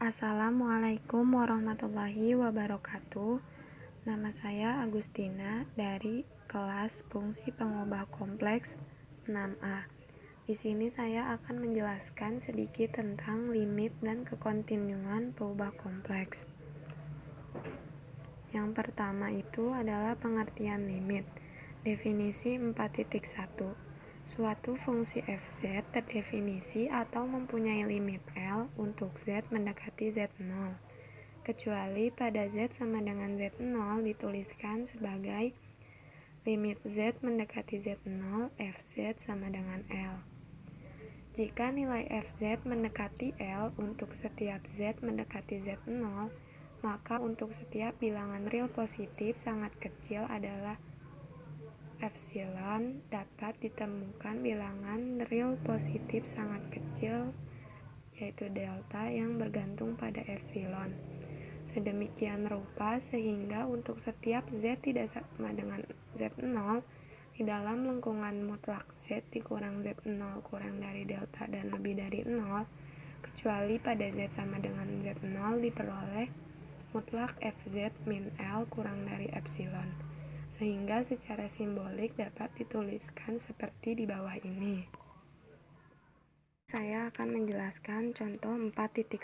Assalamualaikum warahmatullahi wabarakatuh. Nama saya Agustina dari kelas fungsi pengubah kompleks 6A. Di sini saya akan menjelaskan sedikit tentang limit dan kekontinuan pengubah kompleks. Yang pertama itu adalah pengertian limit. Definisi 4.1. Suatu fungsi fz terdefinisi atau mempunyai limit L untuk z mendekati z0, kecuali pada z sama dengan z0 dituliskan sebagai limit z mendekati z0 fz sama dengan L. Jika nilai fz mendekati L untuk setiap z mendekati z0, maka untuk setiap bilangan real positif sangat kecil adalah epsilon dapat ditemukan bilangan real positif sangat kecil yaitu delta yang bergantung pada epsilon. Sedemikian rupa sehingga untuk setiap z tidak sama dengan z0 di dalam lengkungan mutlak z dikurang z0 kurang dari delta dan lebih dari 0, kecuali pada z sama dengan z0 diperoleh mutlak fz min L kurang dari epsilon. Sehingga secara simbolik dapat dituliskan seperti di bawah ini. Saya akan menjelaskan contoh 4.1.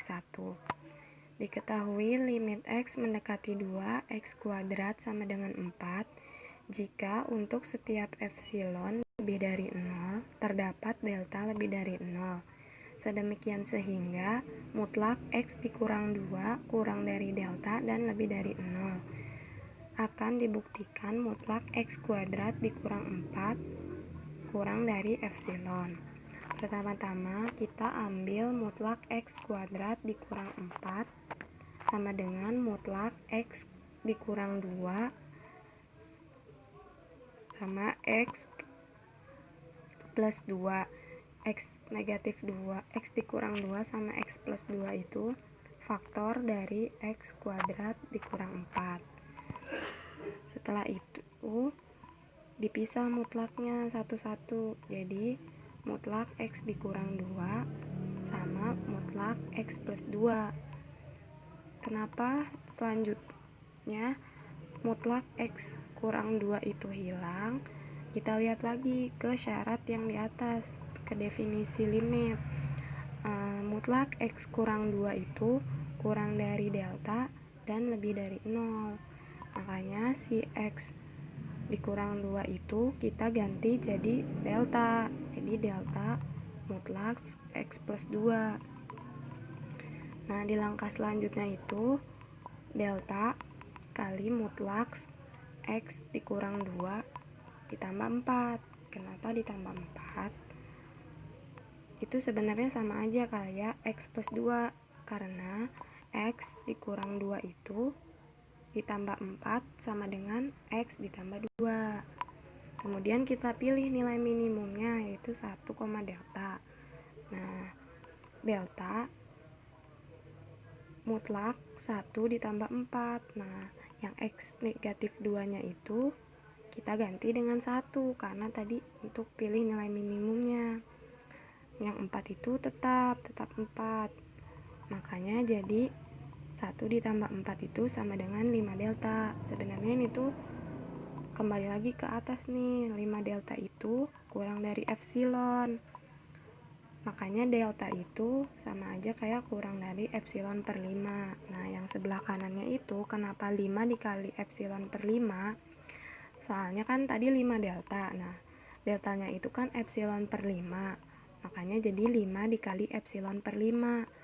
Diketahui limit x mendekati 2, x kuadrat sama dengan 4, jika untuk setiap epsilon lebih dari 0, terdapat delta lebih dari 0. Sedemikian sehingga mutlak x dikurang 2 kurang dari delta dan lebih dari 0. Akan dibuktikan mutlak x kuadrat dikurang 4 kurang dari epsilon. Pertama-tama kita ambil mutlak x kuadrat dikurang 4 sama dengan mutlak x dikurang 2 sama x plus 2. X negatif 2, x dikurang 2 sama x plus 2 itu faktor dari x kuadrat dikurang 4. Setelah itu dipisah mutlaknya satu-satu. Jadi mutlak x dikurang 2 sama mutlak x plus 2. Kenapa selanjutnya mutlak x kurang 2 itu hilang? Kita lihat lagi ke syarat yang di atas, ke definisi limit. Mutlak x kurang 2 itu kurang dari delta dan lebih dari 0. Makanya si x dikurang 2 itu kita ganti jadi delta. Jadi delta mutlak x plus 2. Nah, di langkah selanjutnya itu delta kali mutlak x dikurang 2 ditambah 4. Kenapa ditambah 4? Itu sebenarnya sama aja kayak x plus 2, karena x dikurang 2 itu ditambah 4 sama dengan x ditambah 2. Kemudian kita pilih nilai minimumnya yaitu 1, delta. Nah, delta mutlak 1 ditambah 4. Nah, yang x negatif 2 nya itu kita ganti dengan 1 karena tadi untuk pilih nilai minimumnya. Yang 4 itu tetap 4. Makanya jadi 1 ditambah 4 itu sama dengan 5 delta. Sebenarnya ini tuh kembali lagi ke atas nih. 5 delta itu kurang dari epsilon. Makanya delta itu sama aja kayak kurang dari epsilon per 5. Nah, yang sebelah kanannya itu kenapa 5 dikali epsilon per 5? Soalnya kan tadi 5 delta. Nah, deltanya itu kan epsilon per 5. Makanya jadi 5 dikali epsilon per 5.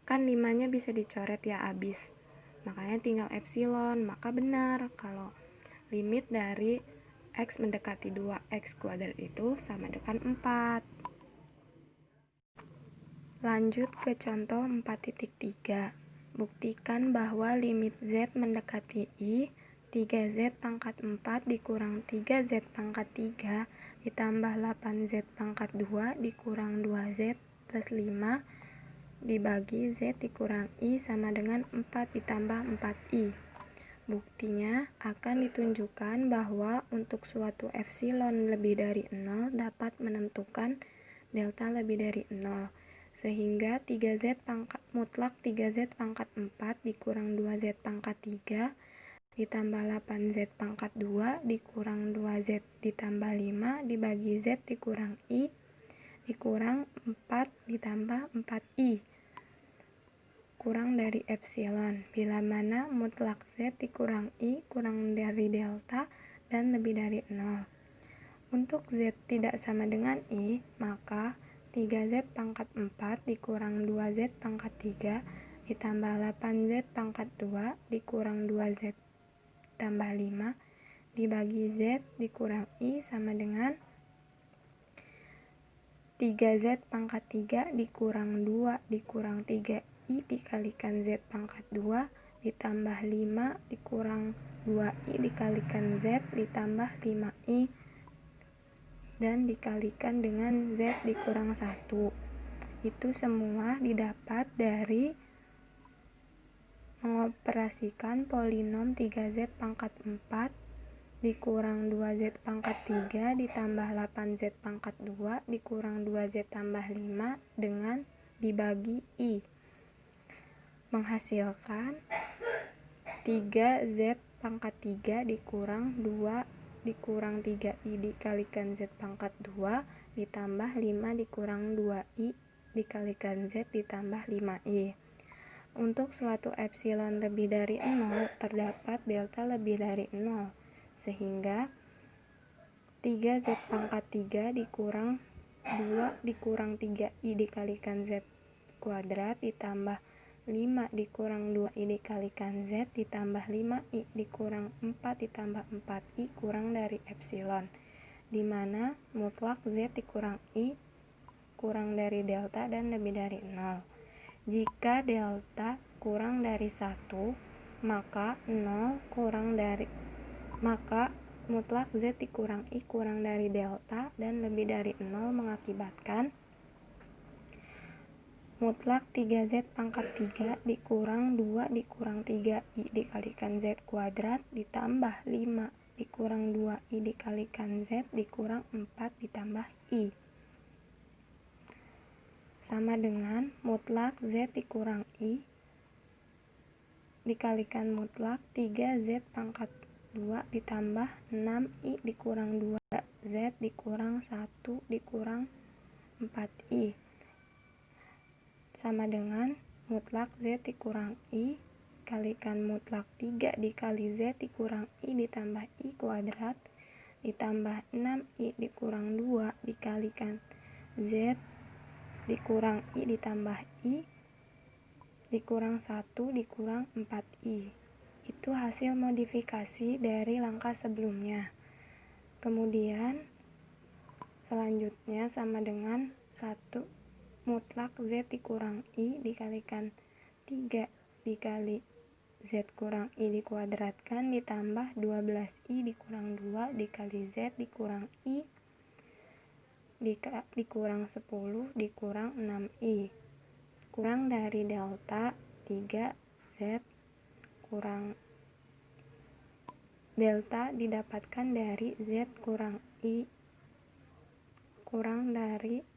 Kan 5-nya bisa dicoret ya abis. Makanya tinggal epsilon. Maka benar kalau limit dari x mendekati 2x kuadrat itu sama dengan 4. Lanjut ke contoh 4.3. Buktikan bahwa limit z mendekati i 3z pangkat 4 dikurang 3z pangkat 3 ditambah 8z pangkat 2 dikurang 2z plus 5 dibagi z dikurang i sama dengan 4 ditambah 4i. Buktinya akan ditunjukkan bahwa untuk suatu epsilon lebih dari 0 dapat menentukan delta lebih dari 0. Sehingga 3Z mutlak 3Z pangkat 4 dikurang 2Z pangkat 3 ditambah 8Z pangkat 2 dikurang 2Z ditambah 5 dibagi Z dikurang I dikurang 4 ditambah 4I kurang dari epsilon, bila mana mutlak Z dikurang I kurang dari delta dan lebih dari 0. Untuk Z tidak sama dengan I, maka 3Z pangkat 4 dikurang 2Z pangkat 3 ditambah 8Z pangkat 2 dikurang 2Z tambah 5 dibagi Z dikurang I sama dengan 3Z pangkat 3 dikurang 2 dikurang 3I dikalikan Z pangkat 2 ditambah 5 dikurang 2I dikalikan Z ditambah 5I dan dikalikan dengan Z dikurang 1. Itu semua didapat dari mengoperasikan polinom 3Z pangkat 4 dikurang 2Z pangkat 3 ditambah 8Z pangkat 2 dikurang 2Z tambah 5 dengan dibagi I. Menghasilkan 3Z pangkat 3 dikurang 2 dikurang 3I dikalikan Z pangkat 2 ditambah 5 dikurang 2I dikalikan Z ditambah 5I. Untuk suatu epsilon lebih dari 0 terdapat delta lebih dari 0, sehingga 3Z pangkat 3 dikurang 2 dikurang 3I dikalikan Z kuadrat ditambah 5 dikurang 2I dikalikan Z ditambah 5I dikurang 4 ditambah 4I kurang dari epsilon, di mana mutlak Z dikurang I kurang dari delta dan lebih dari 0. Jika delta kurang dari 1, maka mutlak Z dikurang I kurang dari delta dan lebih dari 0 mengakibatkan mutlak 3Z pangkat 3 dikurang 2 dikurang 3I dikalikan Z kuadrat ditambah 5 dikurang 2I dikalikan Z dikurang 4 ditambah I sama dengan mutlak Z dikurang I dikalikan mutlak 3Z pangkat 2 ditambah 6I dikurang 2Z dikurang 1 dikurang 4I sama dengan mutlak Z dikurang I kalikan mutlak 3 dikali Z dikurang I ditambah I kuadrat ditambah 6I dikurang 2 dikalikan Z dikurang I ditambah I dikurang 1 dikurang 4I. Itu hasil modifikasi dari langkah sebelumnya. Kemudian selanjutnya sama dengan 1 mutlak Z dikurang I dikalikan 3 dikali Z kurang I dikuadratkan ditambah 12I dikurang 2 dikali Z dikurang I dikurang 10 dikurang 6I kurang dari delta 3Z kurang delta didapatkan dari Z kurang I kurang dari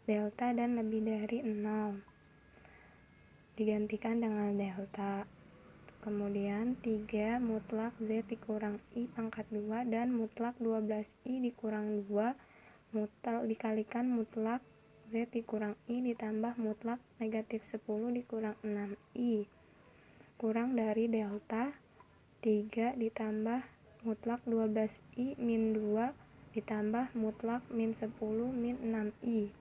delta dan lebih dari 0 digantikan dengan delta. Kemudian 3 mutlak Z dikurang I pangkat 2 dan mutlak 12I dikurang 2 dikalikan mutlak Z dikurang I ditambah mutlak negatif 10 dikurang 6I kurang dari delta 3 ditambah mutlak 12I min 2 ditambah mutlak min 10 min 6I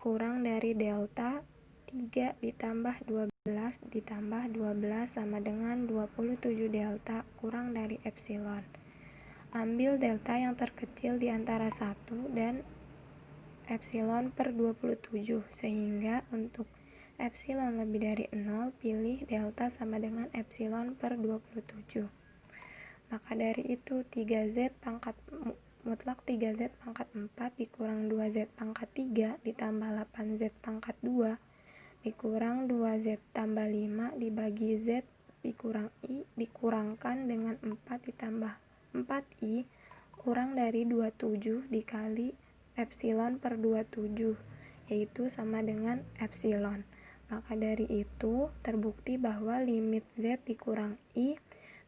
kurang dari delta 3 ditambah 12 ditambah 12 sama dengan 27 delta kurang dari epsilon. Ambil delta yang terkecil di antara 1 dan epsilon per 27, sehingga untuk epsilon lebih dari 0 pilih delta sama dengan epsilon per 27. Maka dari itu 3Z pangkat mutlak 3Z pangkat 4 dikurang 2Z pangkat 3 ditambah 8Z pangkat 2 dikurang 2Z tambah 5 dibagi Z dikurang I dikurangkan dengan 4 ditambah 4I kurang dari 27 dikali epsilon per 27, yaitu sama dengan epsilon. Maka dari itu terbukti bahwa limit Z dikurang I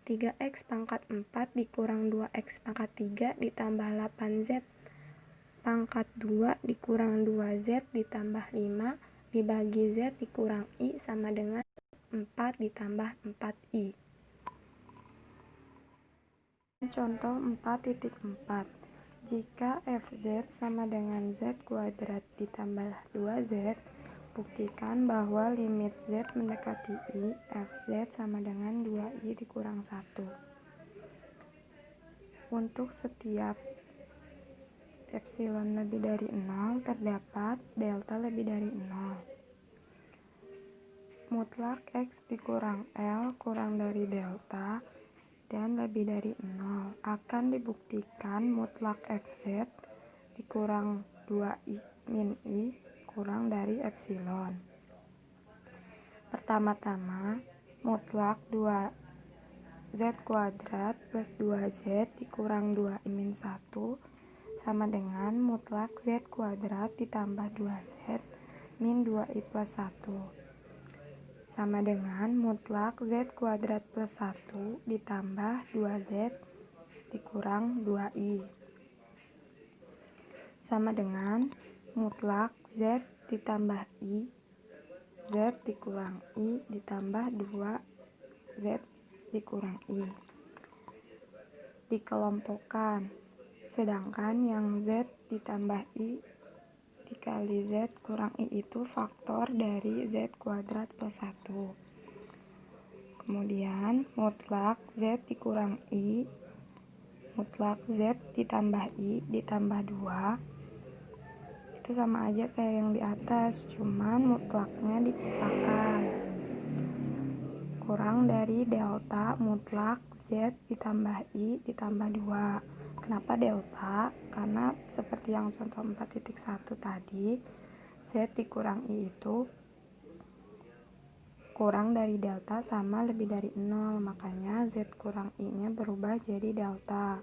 3x pangkat 4 dikurang 2x pangkat 3 ditambah 8Z pangkat 2 dikurang 2Z ditambah 5 dibagi Z dikurang I sama dengan 4 ditambah 4I. Contoh 4.4. Jika Fz sama dengan Z kuadrat ditambah 2Z, buktikan bahwa limit Z mendekati I, Fz sama dengan 2I dikurang 1. Untuk setiap epsilon lebih dari 0, terdapat delta lebih dari 0. Mutlak X dikurang L kurang dari delta dan lebih dari 0 akan dibuktikan mutlak Fz dikurang 2I min I kurang dari epsilon. Pertama-tama, mutlak 2Z kuadrat plus 2Z dikurang 2I min 1 sama dengan mutlak Z kuadrat ditambah 2Z min 2I plus 1 sama dengan mutlak Z kuadrat plus 1 ditambah 2Z dikurang 2I sama dengan mutlak Z ditambah I Z dikurang I ditambah 2Z dikurang I dikelompokkan, sedangkan yang Z ditambah I dikali Z kurang I itu faktor dari Z kuadrat plus 1. Kemudian mutlak Z dikurang I, mutlak Z ditambah I ditambah 2 itu sama aja kayak yang di atas, cuman mutlaknya dipisahkan. Kurang dari delta mutlak Z ditambah I ditambah 2. Kenapa delta? Karena seperti yang contoh 4.1 tadi, Z dikurang I itu kurang dari delta sama lebih dari 0, makanya Z kurang I-nya berubah jadi delta.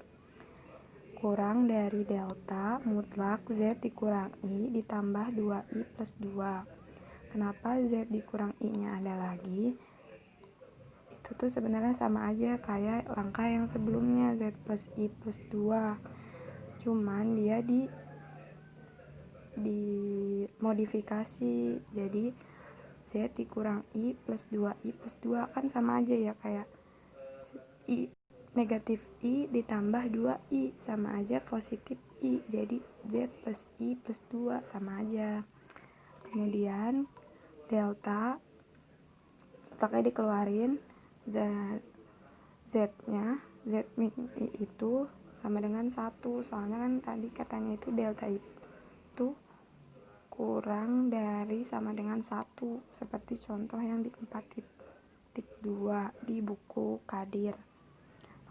Kurang dari delta mutlak Z dikurang I ditambah 2I plus 2. Kenapa Z dikurang I-nya ada lagi? Itu tuh sebenarnya sama aja kayak langkah yang sebelumnya, Z plus I plus 2. Cuman dia dimodifikasi jadi Z dikurang I plus 2I plus 2 kan sama aja ya, kayak I negatif I ditambah 2I sama aja positif I, jadi Z plus I plus 2 sama aja. Kemudian delta mutlaknya dikeluarin, Z-nya Z min I itu sama dengan 1, soalnya kan tadi katanya itu delta itu kurang dari sama dengan 1 seperti contoh yang di 4.2 di buku Kadir.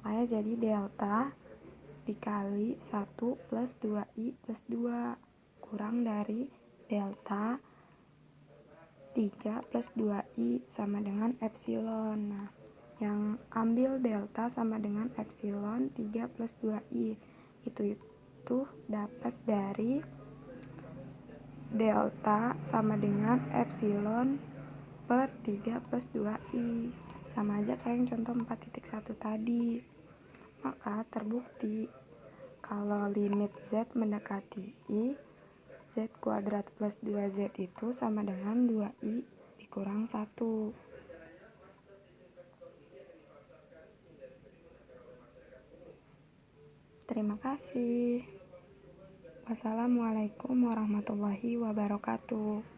Makanya jadi delta dikali 1 plus 2I plus 2 kurang dari delta 3 plus 2I sama dengan epsilon. Nah, yang ambil delta sama dengan epsilon 3 plus 2I itu dapat dari delta sama dengan epsilon per 3 plus 2I, sama aja kayak yang contoh 4.1 tadi. Maka terbukti kalau limit Z mendekati I, Z kuadrat plus 2Z itu sama dengan 2I dikurang 1. Terima kasih. Wassalamualaikum warahmatullahi wabarakatuh.